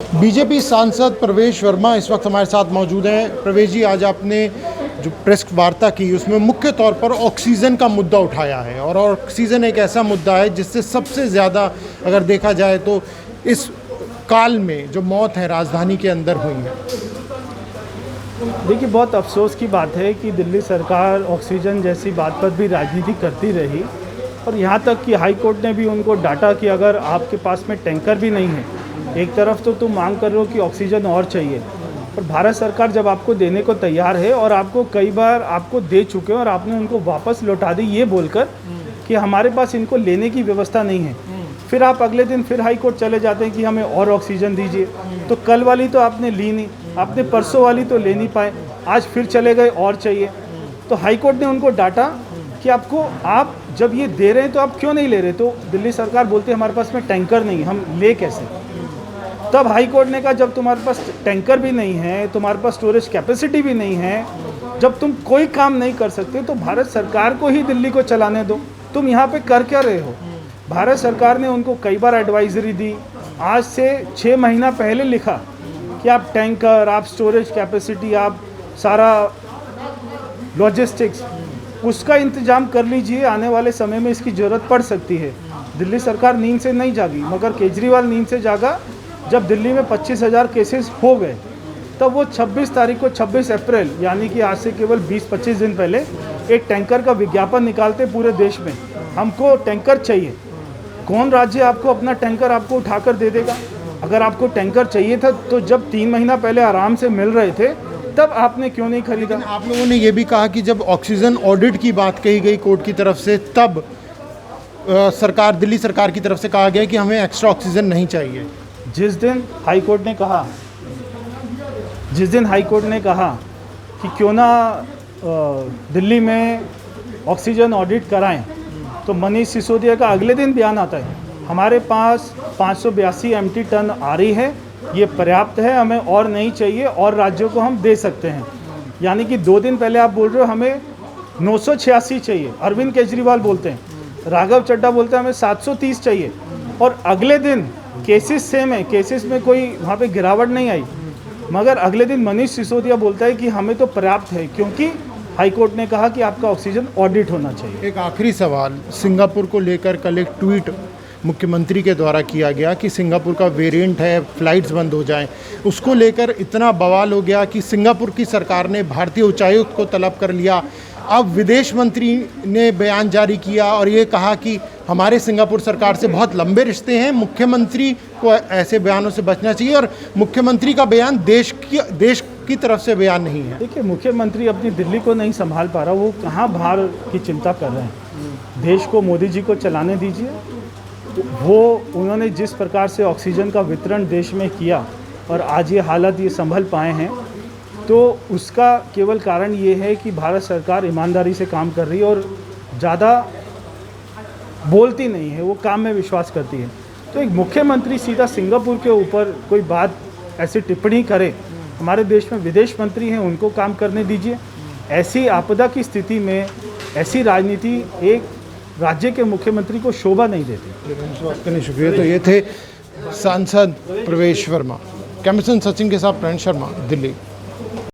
BJP सांसद प्रवेश वर्मा इस वक्त हमारे साथ मौजूद हैं। प्रवेश जी, आज आपने जो प्रेस वार्ता की उसमें मुख्य तौर पर ऑक्सीजन का मुद्दा उठाया है और ऑक्सीजन एक ऐसा मुद्दा है जिससे सबसे ज़्यादा अगर देखा जाए तो इस काल में जो मौत है राजधानी के अंदर हुई है। देखिए, बहुत अफसोस की बात है कि दिल्ली सरकार ऑक्सीजन जैसी बात पर भी राजनीति करती रही और यहाँ तक कि हाई कोर्ट ने भी उनको डांटा कि अगर आपके पास में टैंकर भी नहीं है, एक तरफ तो तुम मांग कर रहे हो कि ऑक्सीजन और चाहिए, और भारत सरकार जब आपको देने को तैयार है और आपको कई बार आपको दे चुके हैं और आपने उनको वापस लौटा दी ये बोलकर कि हमारे पास इनको लेने की व्यवस्था नहीं है, फिर आप अगले दिन फिर हाई कोर्ट चले जाते हैं कि हमें और ऑक्सीजन दीजिए। तो कल वाली तो आपने ली नहीं, आपने परसों वाली तो ले नहीं पाए, आज फिर चले गए और चाहिए। तो हाई कोर्ट ने उनको डांटा कि आप जब ये दे रहे हैं तो आप क्यों नहीं ले रहे। तो दिल्ली सरकार बोलती है हमारे पास में टैंकर नहीं, हम ले कैसे। तब हाई कोर्ट ने कहा जब तुम्हारे पास टैंकर भी नहीं है, तुम्हारे पास स्टोरेज कैपेसिटी भी नहीं है, जब तुम कोई काम नहीं कर सकते तो भारत सरकार को ही दिल्ली को चलाने दो, तुम यहाँ पे कर क्या रहे हो। भारत सरकार ने उनको कई बार एडवाइजरी दी, आज से 6 महीना पहले लिखा कि आप टैंकर, आप स्टोरेज कैपेसिटी, आप सारा लॉजिस्टिक्स उसका इंतजाम कर लीजिए, आने वाले समय में इसकी ज़रूरत पड़ सकती है। दिल्ली सरकार नींद से नहीं जागी, मगर केजरीवाल नींद से जागा जब दिल्ली में 25,000 केसेस हो गए। तब वो 26 तारीख को 26 अप्रैल यानी कि आज से केवल 20-25 दिन पहले एक टैंकर का विज्ञापन निकालते पूरे देश में, हमको टैंकर चाहिए। कौन राज्य आपको अपना टैंकर आपको उठाकर दे देगा। अगर आपको टैंकर चाहिए था तो जब 3 महीना पहले आराम से मिल रहे थे तब आपने क्यों नहीं खरीदा। आप लोगों ने ये भी कहा कि जब ऑक्सीजन ऑडिट की बात कही गई कोर्ट की तरफ से तब दिल्ली सरकार की तरफ से कहा गया कि हमें एक्स्ट्रा ऑक्सीजन नहीं चाहिए। जिस दिन हाई कोर्ट ने कहा कि क्यों ना दिल्ली में ऑक्सीजन ऑडिट कराएं, तो मनीष सिसोदिया का अगले दिन बयान आता है हमारे पास 582 एमटी टन आ रही है, ये पर्याप्त है, हमें और नहीं चाहिए और राज्यों को हम दे सकते हैं। यानी कि 2 दिन पहले आप बोल रहे हो हमें 986 चाहिए, अरविंद केजरीवाल बोलते हैं, राघव चड्ढा बोलते हैं हमें 730 चाहिए, और अगले दिन केसेस सेम है, केसेस में कोई वहाँ पे गिरावट नहीं आई, मगर अगले दिन मनीष सिसोदिया बोलता है कि हमें तो पर्याप्त है क्योंकि हाई कोर्ट ने कहा कि आपका ऑक्सीजन ऑडिट होना चाहिए। एक आखिरी सवाल, सिंगापुर को लेकर कल एक ट्वीट मुख्यमंत्री के द्वारा किया गया कि सिंगापुर का वेरिएंट है, फ्लाइट्स बंद हो जाएं, उसको लेकर इतना बवाल हो गया कि सिंगापुर की सरकार ने भारतीय उच्चायुक्त को तलब कर लिया। अब विदेश मंत्री ने बयान जारी किया और ये कहा कि हमारे सिंगापुर सरकार से बहुत लंबे रिश्ते हैं, मुख्यमंत्री को ऐसे बयानों से बचना चाहिए और मुख्यमंत्री का बयान देश की तरफ से बयान नहीं है। देखिए, मुख्यमंत्री अपनी दिल्ली को नहीं संभाल पा रहा, वो कहाँ बाहर की चिंता कर रहे हैं। देश को मोदी जी को चलाने दीजिए। उन्होंने जिस प्रकार से ऑक्सीजन का वितरण देश में किया और आज ये हालत ये संभल पाए हैं, तो उसका केवल कारण ये है कि भारत सरकार ईमानदारी से काम कर रही है और ज़्यादा बोलती नहीं है, वो काम में विश्वास करती है। तो एक मुख्यमंत्री सीधा सिंगापुर के ऊपर कोई बात ऐसी टिप्पणी करे, हमारे देश में विदेश मंत्री हैं, उनको काम करने दीजिए। ऐसी आपदा की स्थिति में ऐसी राजनीति एक राज्य के मुख्यमंत्री को शोभा नहीं देती। शुक्रिया। तो ये थे सांसद प्रवेश वर्मा। कैमरा पर्सन सचिन के साथ प्रणय शर्मा, दिल्ली।